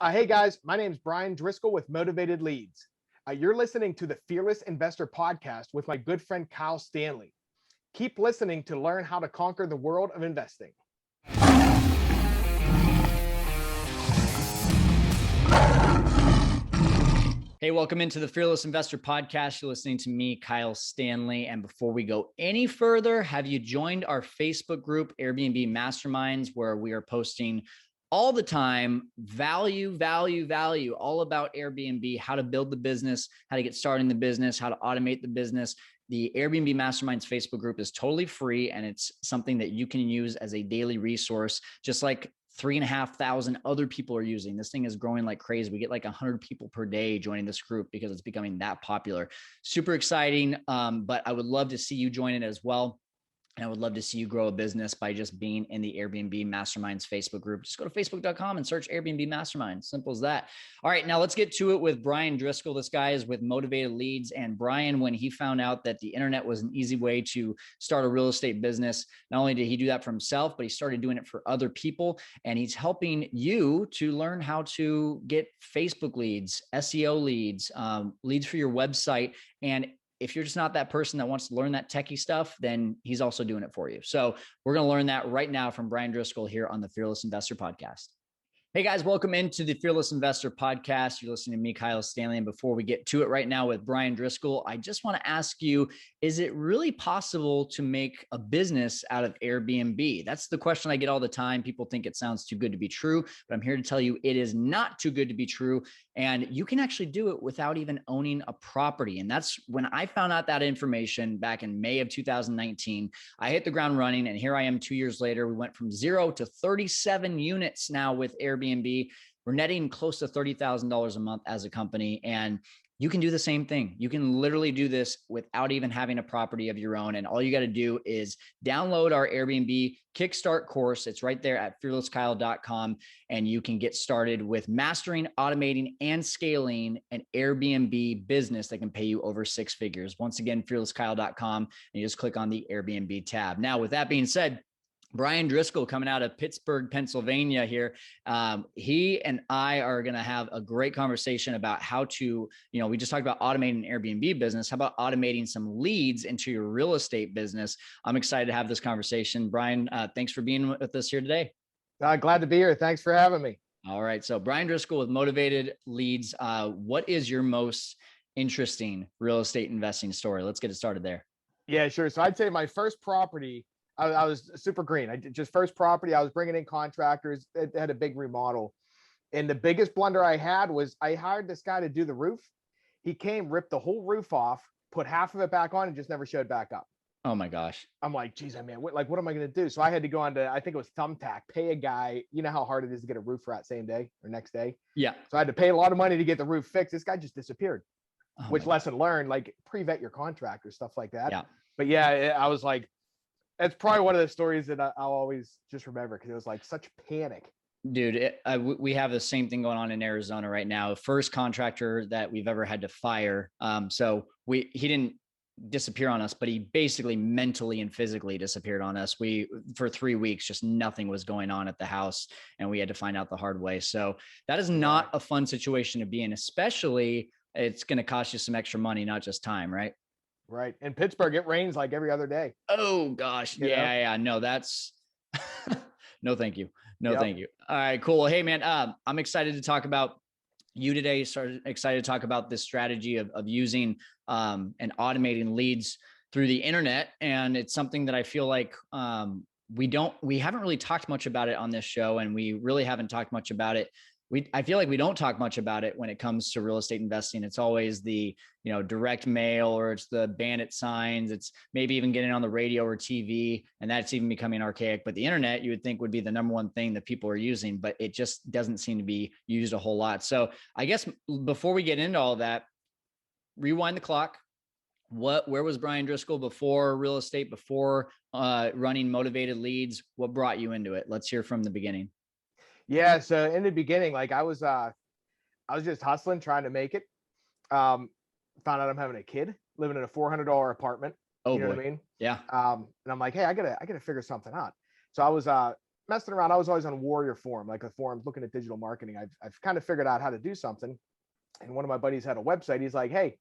Hey guys, my name is Bryan Driscoll with Motivated Leads. You're listening to the Fearless Investor Podcast with my good friend Kyle Stanley. Keep listening to learn how to conquer the world of investing. Hey, welcome into the Fearless Investor Podcast. You're listening to me, Kyle Stanley. And before we go any further, have you joined our Facebook group, Airbnb Masterminds, where we are posting all the time value, all about Airbnb, how to build the business, how to get started in the business, how to automate the business. The Airbnb Masterminds Facebook group is totally free, and it's something that you can use as a daily resource, just like 3,500 other people are using. This thing is growing like crazy. We get like 100 people per day joining this group because it's becoming that popular. Super exciting. But I would love to see you join it as well. And I would love to see you grow a business by just being in the Airbnb Masterminds Facebook group. Just go to facebook.com and search Airbnb Masterminds. Simple as that. All right, now let's get to it with Bryan Driscoll. This guy is with Motivated Leads. And Bryan, when he found out that the internet was an easy way to start a real estate business, not only did he do that for himself, but he started doing it for other people. And he's helping you to learn how to get Facebook leads, SEO leads, leads for your website. And if you're just not that person that wants to learn that techie stuff, then he's also doing it for you. So we're going to learn that right now from Bryan Driscoll here on the Fearless Investor Podcast. Hey guys, welcome into the Fearless Investor Podcast. You're listening to me, Kyle Stanley. And before we get to it right now with Bryan Driscoll, I just want to ask you, is it really possible to make a business out of Airbnb? That's the question I get all the time. People think it sounds too good to be true, but I'm here to tell you it is not too good to be true. And you can actually do it without even owning a property. And that's when I found out that information back in May of 2019. I hit the ground running, and here I am 2 years later. We went from 0 to 37 units now with Airbnb. We're netting close to $30,000 a month as a company. And you can do the same thing. You can literally do this without even having a property of your own. And all you got to do is download our Airbnb Kickstart course. It's right there at fearlesskyle.com. And you can get started with mastering, automating, and scaling an Airbnb business that can pay you over 6 figures. Once again, fearlesskyle.com, and you just click on the Airbnb tab. Now, with that being said, Bryan Driscoll coming out of Pittsburgh, Pennsylvania here. He and I are going to have a great conversation about how to, we just talked about automating an Airbnb business. How about automating some leads into your real estate business? I'm excited to have this conversation. Bryan, thanks for being with us here today. Glad to be here. Thanks for having me. All right. So Bryan Driscoll with Motivated Leads. What is your most interesting real estate investing story? Let's get it started there. Yeah, sure. So I'd say my first property, I was super green. First property, I was bringing in contractors. It had a big remodel. And the biggest blunder I had was I hired this guy to do the roof. He came, ripped the whole roof off, put half of it back on, and just never showed back up. Oh my gosh. I'm like, geez, man, what am I going to do? So I had to go on to, I think it was Thumbtack, pay a guy. You know how hard it is to get a roof rat same day or next day? Yeah. So I had to pay a lot of money to get the roof fixed. This guy just disappeared, which lesson learned, like pre-vet your contractor, stuff like that. Yeah. But yeah, I was like, that's probably one of the stories that I'll always just remember because it was like such panic. Dude, we have the same thing going on in Arizona right now. First contractor that we've ever had to fire. So he didn't disappear on us, but he basically mentally and physically disappeared on us. For 3 weeks, just nothing was going on at the house, and we had to find out the hard way. So that is not a fun situation to be in, especially it's going to cost you some extra money, not just time, right? Right. In Pittsburgh, it rains like every other day. Oh gosh. Yeah. No, that's no, thank you. Thank you. All right, cool. Hey man, I'm excited to talk about you today. Excited to talk about this strategy of using and automating leads through the internet. And it's something that I feel like we haven't really talked much about it on this show, and we really haven't talked much about it. I feel like we don't talk much about it when it comes to real estate investing. It's always the, direct mail, or it's the bandit signs. It's maybe even getting on the radio or TV, and that's even becoming archaic. But the internet, you would think, would be the number one thing that people are using, but it just doesn't seem to be used a whole lot. So I guess before we get into all that, rewind the clock. Where was Bryan Driscoll before real estate, before running Motivated Leads? What brought you into it? Let's hear from the beginning. Yeah. So in the beginning, like I was just hustling, trying to make it. Found out I'm having a kid, living in a $400 apartment. Oh, you know boy. What I mean? Yeah. And I'm like, hey, I gotta figure something out. So I was messing around. I was always on Warrior Forum, like a forum looking at digital marketing. I've kind of figured out how to do something. And one of my buddies had a website. He's like, hey,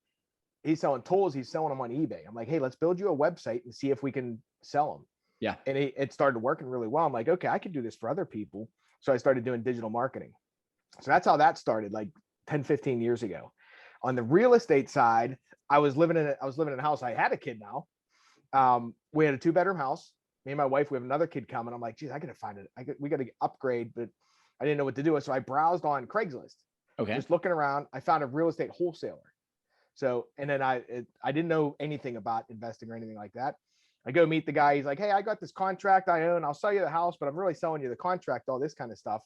he's selling tools. He's selling them on eBay. I'm like, hey, let's build you a website and see if we can sell them. Yeah. And it started working really well. I'm like, okay, I can do this for other people. So I started doing digital marketing. So that's how that started, like 10, 15 years ago. On the real estate side, I was living in a house. I had a kid now. We had a 2-bedroom house. Me and my wife, we have another kid coming. I'm like, geez, I got to find it. We got to upgrade, but I didn't know what to do. So I browsed on Craigslist. Okay. Just looking around, I found a real estate wholesaler. So, and then I didn't know anything about investing or anything like that. I go meet the guy. He's like, hey, I got this contract I own. I'll sell you the house, but I'm really selling you the contract, all this kind of stuff.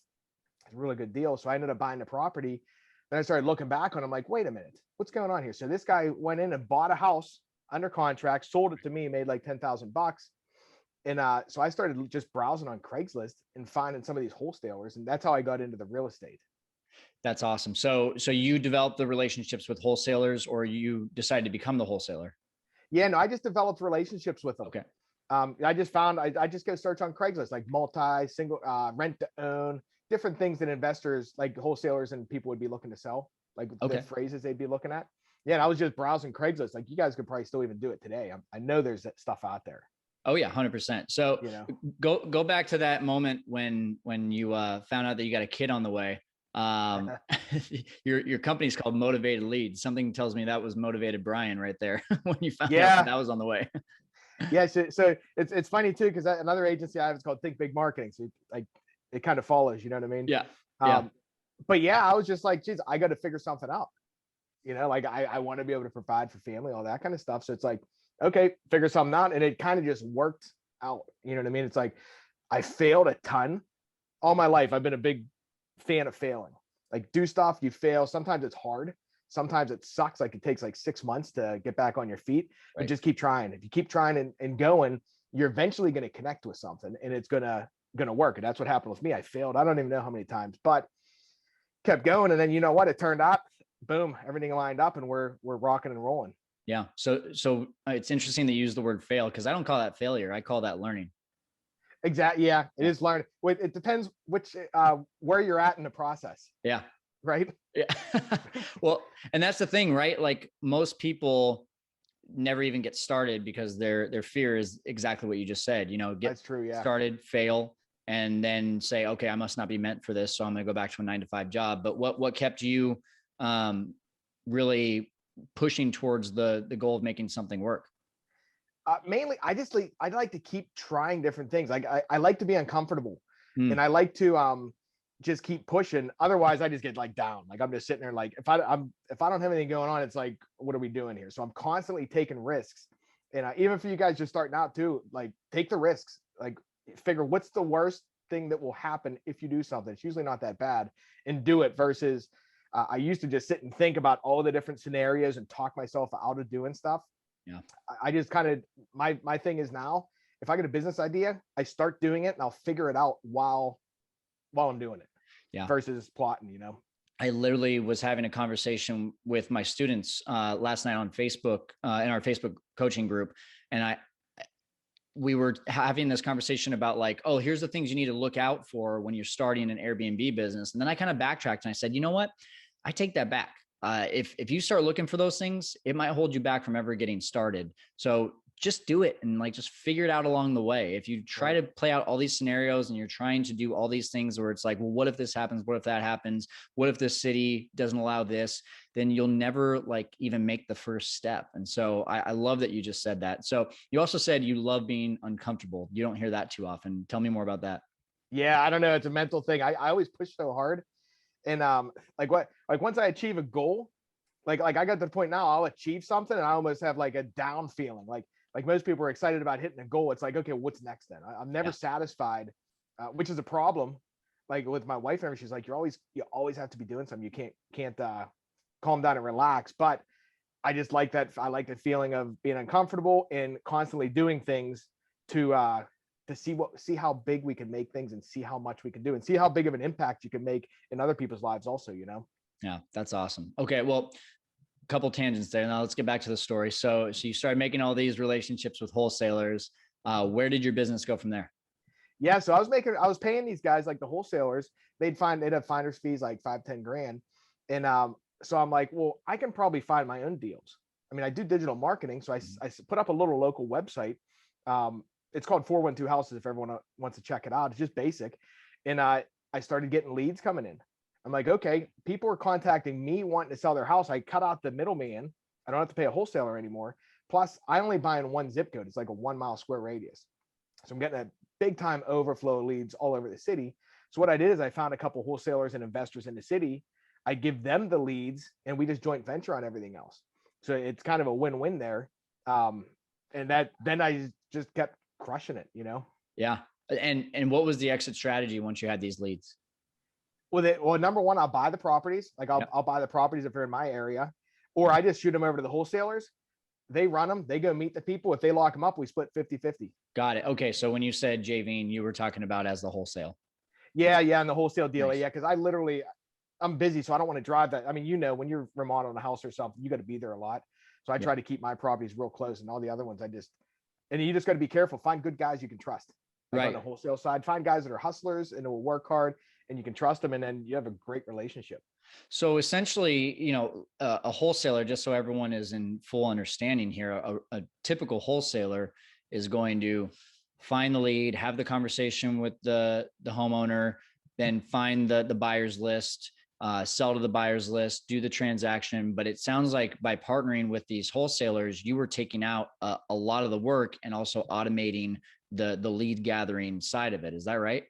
It's a really good deal. So I ended up buying the property. Then I started looking back on it. I'm like, wait a minute, what's going on here? So this guy went in and bought a house under contract, sold it to me, made like $10,000. And so I started just browsing on Craigslist and finding some of these wholesalers. And that's how I got into the real estate. That's awesome. So you developed the relationships with wholesalers, or you decided to become the wholesaler? Yeah, no, I just developed relationships with them. Okay. I just found, I just go search on Craigslist, like single, rent to own, different things that investors, like wholesalers and people would be looking to sell, like the phrases they'd be looking at. Yeah. And I was just browsing Craigslist. Like, you guys could probably still even do it today. I know there's that stuff out there. Oh yeah, 100%. So go back to that moment when you found out that you got a kid on the way. Your company's called Motivated Leads. Something tells me that was Motivated Bryan right there when you found out that was on the way. Yeah. So it's funny too, because another agency I have is called Think Big Marketing. So like it kind of follows, you know what I mean? Yeah. But yeah, I was just like, geez, I got to figure something out. Like I want to be able to provide for family, all that kind of stuff. So it's like, okay, figure something out. And it kind of just worked out. You know what I mean? It's like, I failed a ton all my life. I've been a big fan of failing. Like, do stuff, you fail. Sometimes it's hard. Sometimes it sucks. Like, it takes like 6 months to get back on your feet, but just keep trying. If you keep trying and going, you're eventually going to connect with something, and it's going to work. And that's what happened with me. I failed. I don't even know how many times, but kept going. And then, you know what? It turned out, boom, everything lined up, and we're rocking and rolling. Yeah. So it's interesting to use the word fail, because I don't call that failure. I call that learning. Exactly. Yeah, it is learning. It depends which where you're at in the process. Yeah. Right. Yeah. Well, and that's the thing, right? Like, most people never even get started because their fear is exactly what you just said. That's true. Yeah. Started, fail, and then say, okay, I must not be meant for this, so I'm going to go back to a 9-to-5 job. But what kept you really pushing towards the goal of making something work? Mainly, I like to keep trying different things. Like, I like to be uncomfortable, and I like to just keep pushing. Otherwise, I just get like down. Like, I'm just sitting there. Like, if I don't have anything going on, it's like, what are we doing here? So I'm constantly taking risks. And even for you guys just starting out too, like, take the risks. Like, figure what's the worst thing that will happen if you do something. It's usually not that bad, and do it. Versus, I used to just sit and think about all the different scenarios and talk myself out of doing stuff. Yeah. I just kind of, my thing is now, if I get a business idea, I start doing it and I'll figure it out while I'm doing it. Yeah. Versus plotting, I literally was having a conversation with my students last night on Facebook, in our Facebook coaching group. And we were having this conversation about like, oh, here's the things you need to look out for when you're starting an Airbnb business. And then I kind of backtracked and I said, you know what? I take that back. If you start looking for those things, it might hold you back from ever getting started. So just do it, and like, just figure it out along the way. If you try to play out all these scenarios and you're trying to do all these things where it's like, well, what if this happens? What if that happens? What if this city doesn't allow this? Then you'll never like even make the first step. And so I love that you just said that. So you also said you love being uncomfortable. You don't hear that too often. Tell me more about that. Yeah, I don't know. It's a mental thing. I always push so hard. And once I achieve a goal, like I got to the point now, I'll achieve something and I almost have like a down feeling. Like most people are excited about hitting a goal. It's like, okay, what's next then? I'm never satisfied, which is a problem. Like with my wife, she's like, you always have to be doing something. You can't calm down and relax. But I just like that. I like the feeling of being uncomfortable and constantly doing things to see how big we can make things and see how much we can do and see how big of an impact you can make in other people's lives also, Yeah, that's awesome. Okay. Well, a couple tangents there. Now let's get back to the story. So you started making all these relationships with wholesalers. Where did your business go from there? Yeah. So I was paying these guys like the wholesalers, they'd have finder's fees like 5-10 grand. And so I'm like, well, I can probably find my own deals. I mean, I do digital marketing. So I put up a little local website. It's called 412 Houses if everyone wants to check it out. It's just basic. And I started getting leads coming in. I'm like, okay, people are contacting me wanting to sell their house. I cut out the middleman. I don't have to pay a wholesaler anymore. Plus, I only buy in one zip code. It's like a 1 mile square radius. So I'm getting a big time overflow of leads all over the city. So what I did is I found a couple wholesalers and investors in the city. I give them the leads and we just joint venture on everything else. So it's kind of a win-win there. And then I just kept crushing it, you know? Yeah. And what was the exit strategy once you had these leads? Well, number one, I'll buy the properties. Like I'll buy the properties if they're in my area, or I just shoot them over to the wholesalers. They run them. They go meet the people. If they lock them up, we split 50-50. Got it. Okay. So when you said JV, you were talking about as the wholesale. Yeah. And the wholesale deal. Nice. Yeah. Cause I'm busy. So I don't want to drive that. I mean, when you're remodeling a house or something, you got to be there a lot. So I try to keep my properties real close, and all the other ones, and you just got to be careful. Find good guys you can trust. Like right. On the wholesale side, find guys that are hustlers and will work hard, and you can trust them, and then you have a great relationship. So essentially, a wholesaler, just so everyone is in full understanding here, a typical wholesaler is going to find the lead, have the conversation with the homeowner, then find the buyer's list, sell to the buyer's list, do the transaction. But it sounds like by partnering with these wholesalers, you were taking out a lot of the work and also automating the lead gathering side of it. Is that right?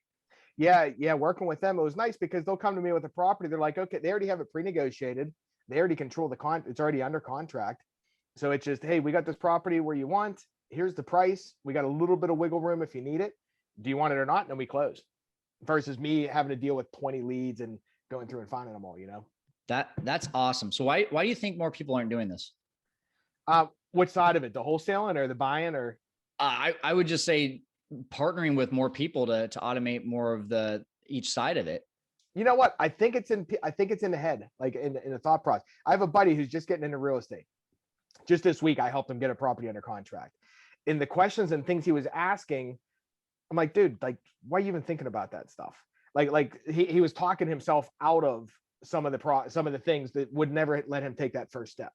Yeah. Working with them, it was nice because they'll come to me with a property. They're like, okay, they already have it pre-negotiated. They already control it's already under contract. So it's just, hey, we got this property where you want. Here's the price. We got a little bit of wiggle room if you need it. Do you want it or not? And then we close. Versus me having to deal with 20 leads and going through and finding them all, That's awesome. So why do you think more people aren't doing this? Which side of it? The wholesaling or the buying? Or I would just say partnering with more people to automate more of each side of it. You know what? I think it's in the head, like in the thought process. I have a buddy who's just getting into real estate. Just this week, I helped him get a property under contract. In the questions and things he was asking, I'm like, dude, like, why are you even thinking about that stuff? Like he was talking himself out of some of the things that would never let him take that first step.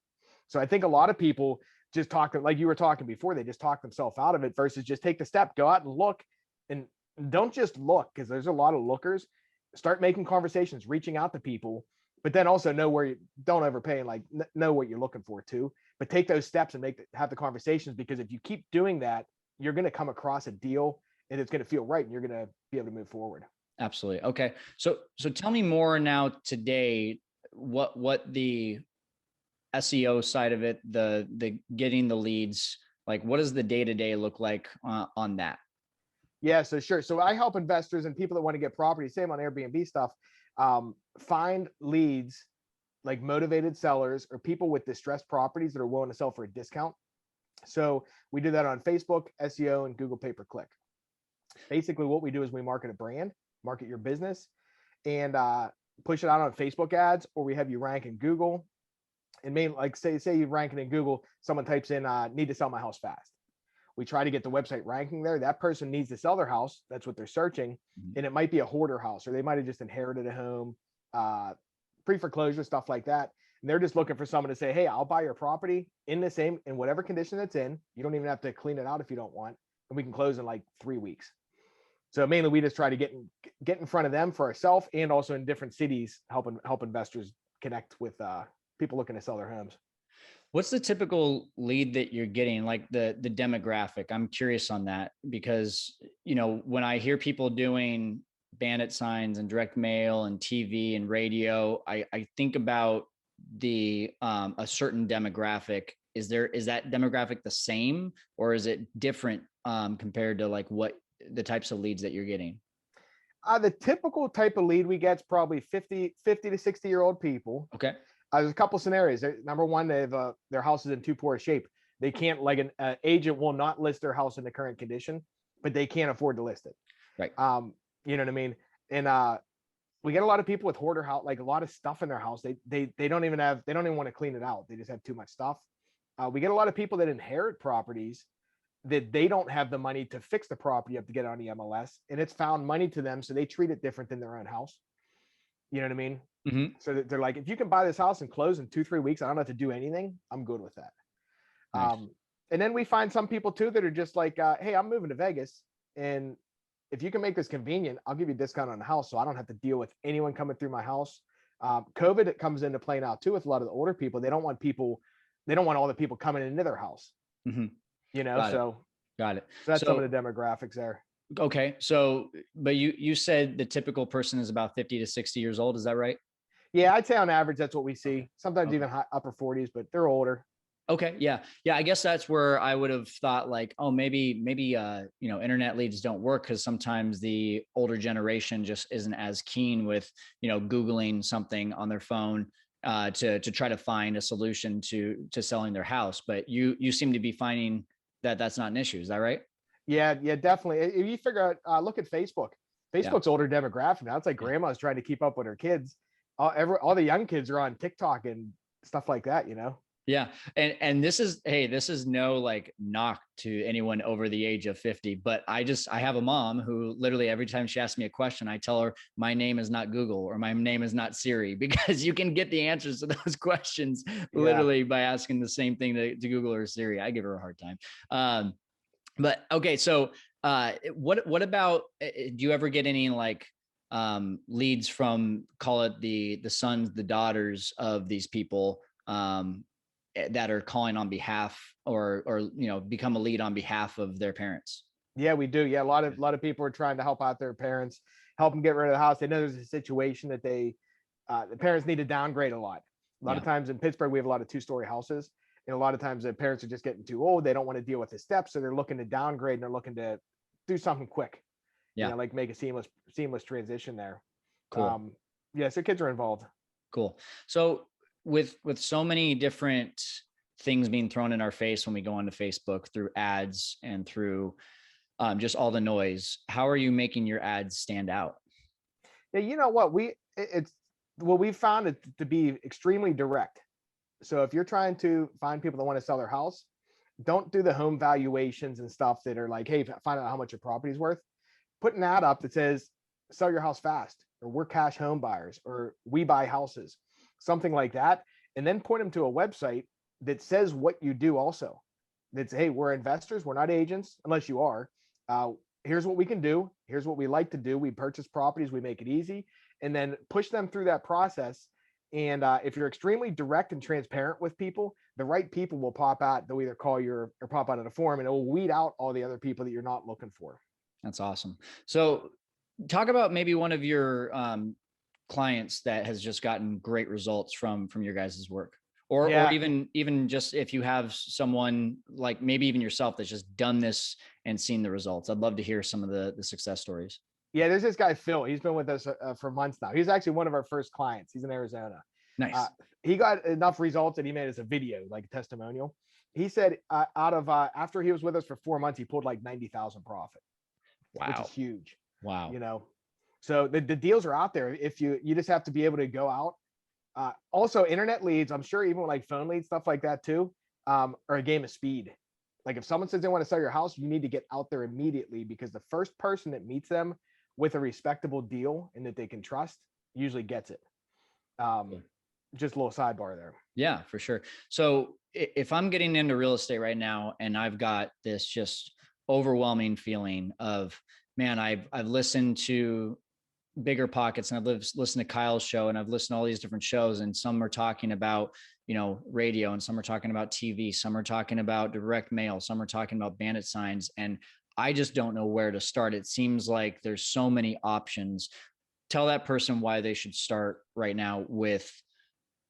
So I think a lot of people just talk, like you were talking before, they just talk themselves out of it versus just take the step, go out and look, and don't just look, because there's a lot of lookers. Start making conversations, reaching out to people, but then also don't overpay and like know what you're looking for too. But take those steps and have the conversations, because if you keep doing that, you're going to come across a deal and it's going to feel right, and you're going to be able to move forward. Absolutely. Okay. So tell me more now today, what the SEO side of it, the getting the leads, like what does the day-to-day look like on that? Yeah, so sure. So I help investors and people that want to get property, same on Airbnb stuff, find leads, like motivated sellers or people with distressed properties that are willing to sell for a discount. So we do that on Facebook, SEO, and Google pay-per-click. Basically what we do is we market a brand, market your business, and push it out on Facebook ads, or we have you rank in Google. And like say you rank it in Google, someone types in need to sell my house fast. We try to get the website ranking there. That person needs to sell their house. That's what they're searching. And it might be a hoarder house, or they might have just inherited a home, pre-foreclosure, stuff like that. And they're just looking for someone to say, hey, I'll buy your property in whatever condition it's in. You don't even have to clean it out if you don't want. And we can close in like 3 weeks. So mainly we just try to get in front of them for ourselves, and also in different cities, help investors connect with people looking to sell their homes. What's the typical lead that you're getting, like the demographic? I'm curious on that, because, when I hear people doing bandit signs and direct mail and TV and radio, I think about a certain demographic. Is that demographic the same, or is it different compared to like what the types of leads that you're getting? The typical type of lead we get is probably 50 to 60-year-old people. Okay. There's a couple scenarios. Number one, they have their house is in too poor a shape. They can't, like an agent will not list their house in the current condition, but they can't afford to list it. Right. You know what I mean? And we get a lot of people with hoarder house, like a lot of stuff in their house. They don't even want to clean it out. They just have too much stuff. We get a lot of people that inherit properties that they don't have the money to fix the property up to get it on the MLS, and it's found money to them. So they treat it different than their own house. You know what I mean? Mm-hmm. So they're like, if you can buy this house and close in 2-3 weeks, I don't have to do anything, I'm good with that. Nice. And then we find some people too that are just like, hey, I'm moving to Vegas, and if you can make this convenient, I'll give you a discount on the house, so I don't have to deal with anyone coming through my house. COVID, it comes into play now too with a lot of the older people. They don't want all the people coming into their house. Mm-hmm. You know, Got it. so Got it. that's some of the demographics there. Okay. So, but you said the typical person is about 50 to 60 years old. Is that right? Yeah, I'd say on average, that's what we see. Sometimes Okay. even upper 40s, but they're older. Okay. Yeah. Yeah. I guess that's where I would have thought like, oh, maybe, internet leads don't work because sometimes the older generation just isn't as keen with, Googling something on their phone to try to find a solution to selling their house. But you seem to be finding that that's not an issue. Is that right? Yeah, definitely. If you figure out, look at Facebook. Facebook's older demographic now. It's like grandma's trying to keep up with her kids. All the young kids are on TikTok and stuff like that, Yeah. And this is no like knock to anyone over the age of 50, but I have a mom who literally every time she asks me a question, I tell her my name is not Google or my name is not Siri, because you can get the answers to those questions literally by asking the same thing to Google or Siri. I give her a hard time. But okay. So what about, do you ever get any like leads from, call it the sons, the daughters of these people, that are calling on behalf or become a lead on behalf of their parents? Yeah, we do. Yeah, a lot of people are trying to help out their parents, help them get rid of the house. They know there's a situation that the parents need to downgrade a lot. A lot of times in Pittsburgh, we have a lot of 2-story houses, and a lot of times the parents are just getting too old. They don't want to deal with the steps, so they're looking to downgrade and they're looking to do something quick. Yeah, like make a seamless transition there. Cool. Yeah, so kids are involved. Cool. So with so many different things being thrown in our face when we go onto Facebook through ads and through just all the noise, how are you making your ads stand out? Yeah, you know what, we found it to be extremely direct. So if you're trying to find people that want to sell their house, don't do the home valuations and stuff that are like, hey, find out how much your property is worth. Put an ad up that says sell your house fast, or we're cash home buyers, or we buy houses, something like that. And then point them to a website that says what you do also. That's, hey, we're investors, we're not agents, unless you are. Here's what we can do. Here's what we like to do. We purchase properties, we make it easy, and then push them through that process. And if you're extremely direct and transparent with people, the right people will pop out. They'll either call you or pop out of the form, and it will weed out all the other people that you're not looking for. That's awesome. So talk about maybe one of your clients that has just gotten great results from your guys' work, or even just if you have someone like maybe even yourself that's just done this and seen the results. I'd love to hear some of the success stories. Yeah, there's this guy, Phil. He's been with us for months now. He's actually one of our first clients. He's in Arizona. Nice. He got enough results that he made us a video, like a testimonial. He said after he was with us for 4 months, he pulled like 90,000 profit. Wow. Which is huge. Wow. So the deals are out there. If you just have to be able to go out. Also internet leads, I'm sure even like phone leads, stuff like that too, are a game of speed. Like if someone says they want to sell your house, you need to get out there immediately, because the first person that meets them with a respectable deal and that they can trust usually gets it. Just a little sidebar there. Yeah, for sure. So if I'm getting into real estate right now and I've got this just overwhelming feeling of, man, I've listened to Bigger Pockets and I've listened to Kyle's show and I've listened to all these different shows, and some are talking about, radio, and some are talking about TV, some are talking about direct mail, some are talking about bandit signs, and I just don't know where to start. It seems like there's so many options. Tell that person why they should start right now with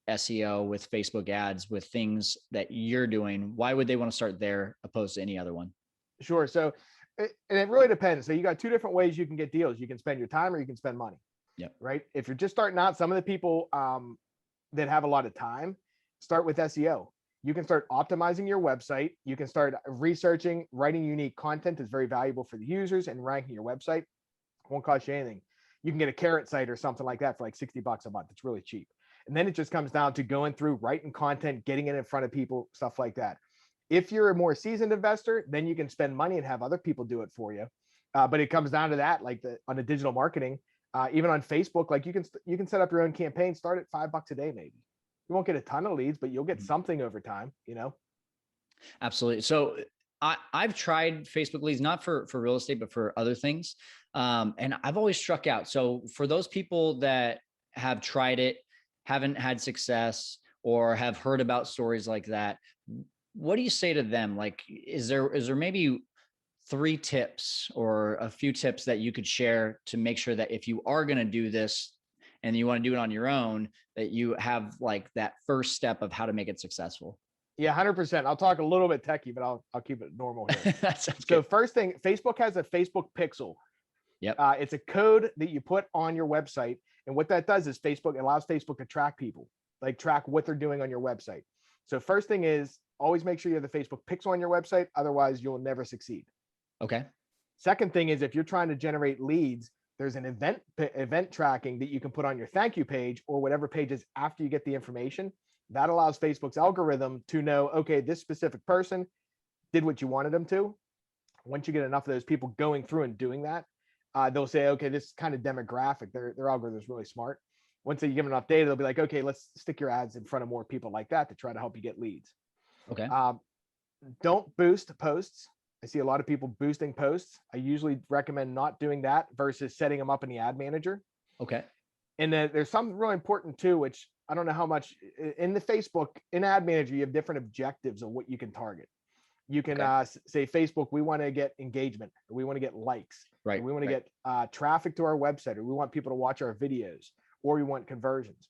SEO, with Facebook ads, with things that you're doing. Why would they want to start there opposed to any other one? Sure. So, and it really depends. So you got two different ways you can get deals. You can spend your time or you can spend money. Yep. Right. If you're just starting out, some of the people that have a lot of time, start with SEO. You can start optimizing your website. You can start researching, writing unique content that's very valuable for the users, and ranking your website. Won't cost you anything. You can get a carrot site or something like that for like $60 a month. It's really cheap. And then it just comes down to going through, writing content, getting it in front of people, stuff like that. If you're a more seasoned investor, then you can spend money and have other people do it for you. But it comes down to that, like on a digital marketing, even on Facebook, like you can set up your own campaign, start at $5 a day, maybe. You won't get a ton of leads, but you'll get something over time, you know? Absolutely. So I've tried Facebook leads, not for real estate, but for other things. And I've always struck out. So for those people that have tried it, haven't had success, or have heard about stories like that, what do you say to them? Like, is there maybe 3 tips or a few tips that you could share to make sure that if you are going to do this and you want to do it on your own, that you have like that first step of how to make it successful? Yeah, 100%. I'll talk a little bit techie, but I'll keep it normal here. That sounds So good. first thing, Facebook has a Facebook pixel. Yep. It's a code that you put on your website. And what that does is Facebook allows Facebook to track people, like track what they're doing on your website. So first thing is always make sure you have the Facebook pixel on your website. Otherwise, you'll never succeed. Okay. Second thing is if you're trying to generate leads, there's an event tracking that you can put on your thank you page or whatever pages after you get the information. That allows Facebook's algorithm to know, okay, this specific person did what you wanted them to. Once you get enough of those people going through and doing that, they'll say, okay, this kind of demographic, their algorithm is really smart. Once you give them enough data, they'll be like, okay, let's stick your ads in front of more people like that to try to help you get leads. Okay. Don't boost posts. I see a lot of people boosting posts. I usually recommend not doing that versus setting them up in the ad manager. Okay. And then there's something really important too, which I don't know how much in the Facebook in ad manager, you have different objectives of what you can target. You can say, Facebook, we want to get engagement, or we want to get likes, right? We want to get traffic to our website, or we want people to watch our videos, or we want conversions.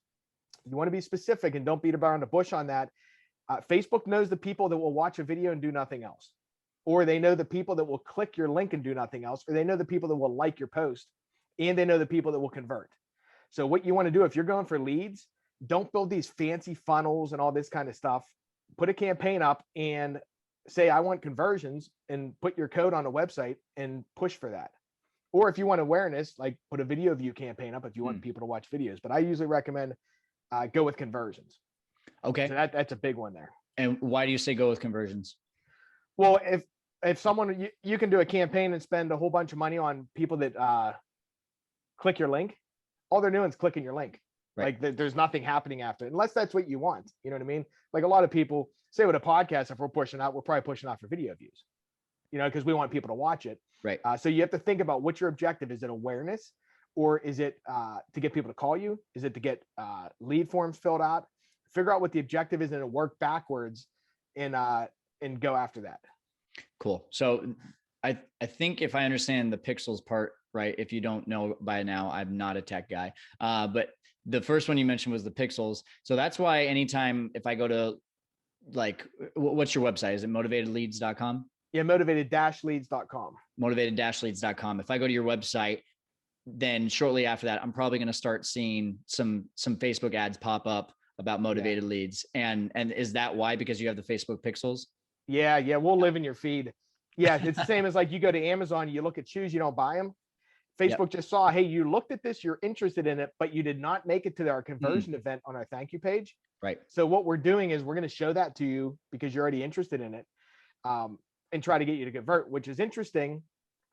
You want to be specific and don't beat around the bush on that. Facebook knows the people that will watch a video and do nothing else, or they know the people that will click your link and do nothing else, or they know the people that will like your post, and they know the people that will convert. So what you want to do if you're going for leads, don't build these fancy funnels and all this kind of stuff. Put a campaign up and say, I want conversions, and put your code on a website and push for that. Or if you want awareness, like put a video view campaign up if you want people to watch videos. But I usually recommend go with conversions. Okay. So that's a big one there. And why do you say go with conversions? Well, if someone, you can do a campaign and spend a whole bunch of money on people that click your link. All they're doing is clicking your link. Right. Like there's nothing happening after, unless that's what you want. You know what I mean? Like a lot of people say with a podcast, if we're pushing out, we're probably pushing out for video views, you know, because we want people to watch it. Right. So you have to think about what your objective is. It awareness, or is it to get people to call you? Is it to get lead forms filled out? Figure out what the objective is and work backwards and go after that. Cool. So I think if I understand the pixels part, right, if you don't know by now, I'm not a tech guy, but the first one you mentioned was the pixels. So that's why anytime if I go to, like, what's your website? Is it motivatedleads.com? Yeah, motivated-leads.com. Motivated-leads.com. If I go to your website, then shortly after that, I'm probably going to start seeing some Facebook ads pop up about motivated leads. And is that why? Because you have the Facebook pixels? Yeah. We'll live in your feed. Yeah. It's the same as like you go to Amazon, you look at shoes, you don't buy them. Facebook just saw, hey, you looked at this, you're interested in it, but you did not make it to our conversion event on our thank you page. Right. So what we're doing is we're going to show that to you because you're already interested in it, and try to get you to convert, which is interesting.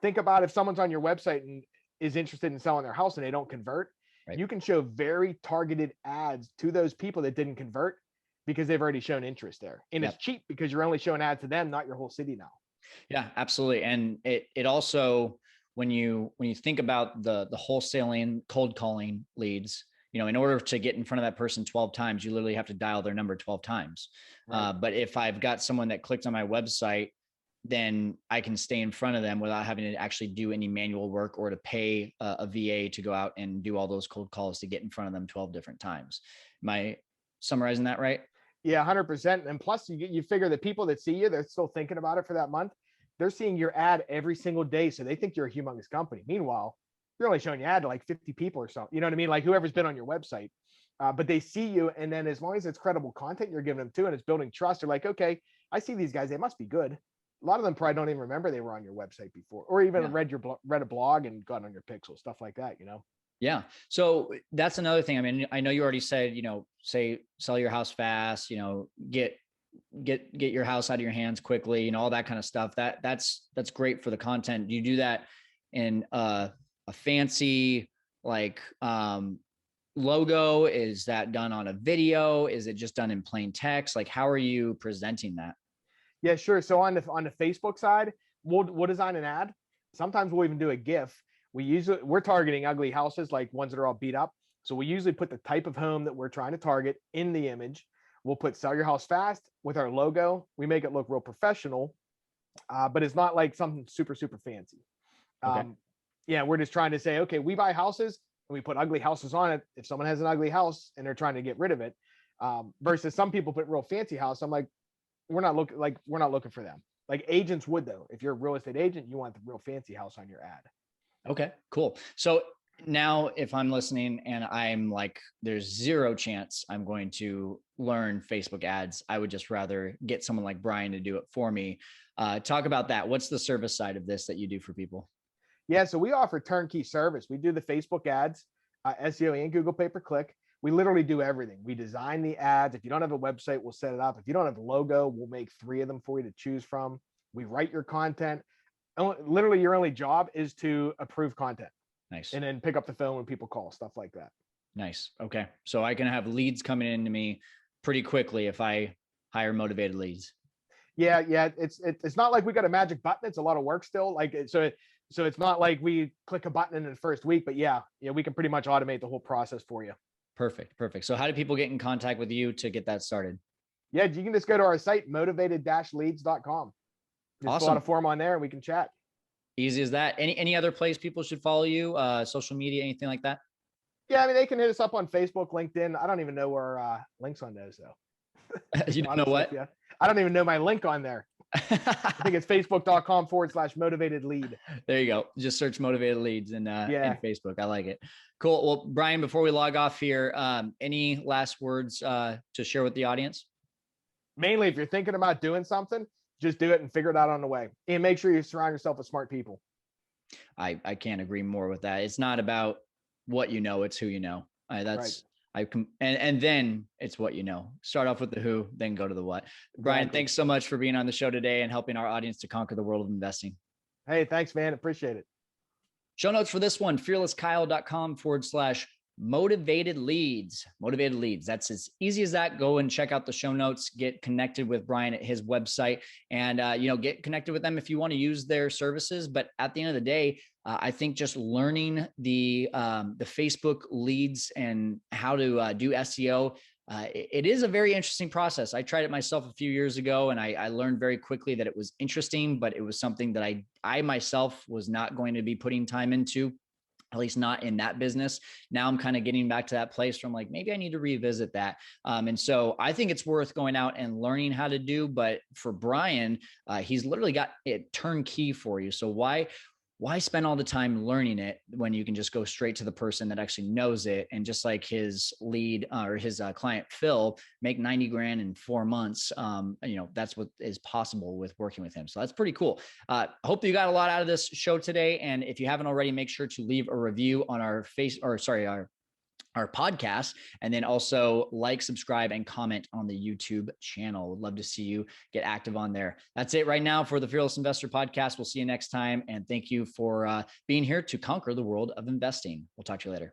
Think about if someone's on your website and is interested in selling their house and they don't convert, you can show very targeted ads to those people that didn't convert because they've already shown interest there. And it's cheap because you're only showing ads to them, not your whole city now. Yeah, absolutely. And it also, when you think about the wholesaling, cold calling leads, you know, in order to get in front of that person 12 times, you literally have to dial their number 12 times. Right. But if I've got someone that clicked on my website, then I can stay in front of them without having to actually do any manual work or to pay a VA to go out and do all those cold calls to get in front of them 12 different times. Am I summarizing that right? Yeah, 100%. And plus you figure the people that see you, they're still thinking about it for that month. They're seeing your ad every single day. So they think you're a humongous company. Meanwhile, you're only showing your ad to like 50 people or something. You know what I mean? Like whoever's been on your website, but they see you. And then as long as it's credible content you're giving them to, and it's building trust, they're like, okay, I see these guys. They must be good. A lot of them probably don't even remember they were on your website before, or even read a blog and got on your pixel, stuff like that, you know? Yeah. So that's another thing. I mean, I know you already said, you know, say, sell your house fast, you know, get get your house out of your hands quickly, all that kind of stuff. That's great for the content. Do you do that in a fancy like logo? Is that done on a video? Is it just done in plain text? Like, how are you presenting that? Yeah, sure. So on the Facebook side, we'll design an ad. Sometimes we'll even do a GIF. We're targeting ugly houses, like ones that are all beat up. So we usually put the type of home that we're trying to target in the image. We'll put "sell your house fast" with our logo. We make it look real professional, but it's not like something super fancy. Okay. Yeah, we're just trying to say, okay, we buy houses and we put ugly houses on it. If someone has an ugly house and they're trying to get rid of it, versus some people put real fancy house. I'm like, we're not looking for them. Like agents would though. If you're a real estate agent, you want the real fancy house on your ad. Okay, cool. So now if I'm listening and I'm like, there's zero chance I'm going to learn Facebook ads, I would just rather get someone like Bryan to do it for me. Talk about that. What's the service side of this that you do for people? Yeah, so we offer turnkey service. We do the Facebook ads, SEO and Google pay-per-click. We literally do everything. We design the ads. If you don't have a website, we'll set it up. If you don't have a logo, we'll make 3 of them for you to choose from. We write your content. Literally, your only job is to approve content. Nice. And then pick up the phone when people call, stuff like that. Nice. Okay. So I can have leads coming into me pretty quickly if I hire motivated leads. Yeah. It's not like we got a magic button. It's a lot of work still. So it's not like we click a button in the first week, but yeah, we can pretty much automate the whole process for you. Perfect. So how do people get in contact with you to get that started? Yeah, you can just go to our site, motivated-leads.com. Just Awesome. fill out a form on there and we can chat. Easy as that. Any other place people should follow you? Social media, anything like that? Yeah, I mean, they can hit us up on Facebook, LinkedIn. I don't even know where links on those though. You don't know what? Yeah, I don't even know my link on there. I think it's facebook.com/motivated lead. There you go. Just search motivated leads in Facebook. I like it. Cool. Well, Bryan, before we log off here, any last words to share with the audience? Mainly, if you're thinking about doing something, just do it and figure it out on the way. And make sure you surround yourself with smart people. I can't agree more with that. It's not about what you know, it's who you know. And then it's what you know. Start off with the who, then go to the what. Bryan, thanks so much for being on the show today and helping our audience to conquer the world of investing. Hey, thanks, man. Appreciate it. Show notes for this one, fearlesskyle.com/motivated leads. Motivated leads. That's as easy as that. Go and check out the show notes, get connected with Bryan at his website, and get connected with them if you want to use their services. But at the end of the day, I think just learning the Facebook leads and how to do SEO, it is a very interesting process. I tried it myself a few years ago, and I learned very quickly that it was interesting, but it was something that I myself was not going to be putting time into, at least not in that business. Now I'm kind of getting back to that place where I'm like, maybe I need to revisit that. And so I think it's worth going out and learning how to do. But for Bryan, he's literally got it turnkey for you. So why spend all the time learning it when you can just go straight to the person that actually knows it? And just like his lead or his client, Phil, make 90 grand in 4 months. That's what is possible with working with him. So that's pretty cool. I hope that you got a lot out of this show today. And if you haven't already, make sure to leave a review on our podcast, and then also like, subscribe, and comment on the YouTube channel. Would love to see you get active on there. That's it right now for the Fearless Investor Podcast. We'll see you next time. And thank you for being here to conquer the world of investing. We'll talk to you later.